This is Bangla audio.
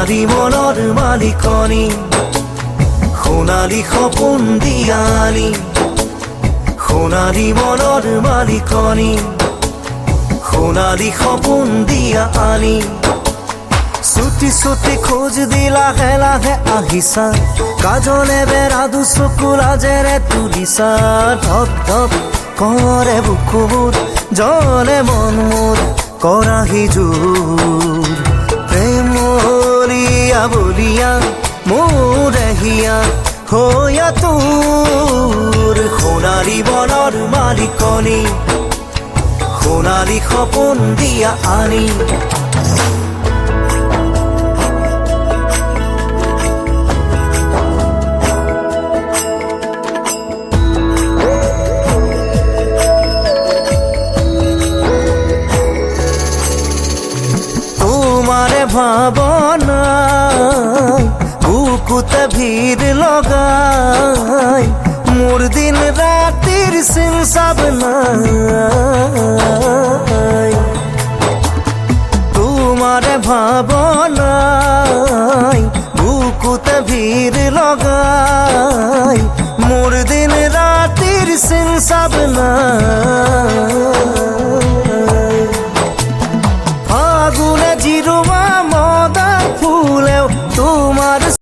সোণালী মনৰ মালিকনী, সোণালী সপোন দিয়ানী, সোণালী মনৰ মালিকনী, সোণালী সপোন দিয়া আনি। ছুটি ছুটি খোজ দি লাহে লাহে আহিছা, কাজলে বেৰা দুচকু লাজেৰে তুলিছা। ধপ ধপ কৰে বুকুৰ, জলে মন মোৰ কৰাহি জোৰ। প্ৰেমলীয়া বলিয়া মোৰ হিয়া হৈয়া তোৰ। সোণালী মনৰ মালিকনী, সোণালী সপোন দিয়া আনি। তোমারে ভাবনায় বুকুতে ভিড় লগাই, মোর দিন রাতির সিন সাব নাই।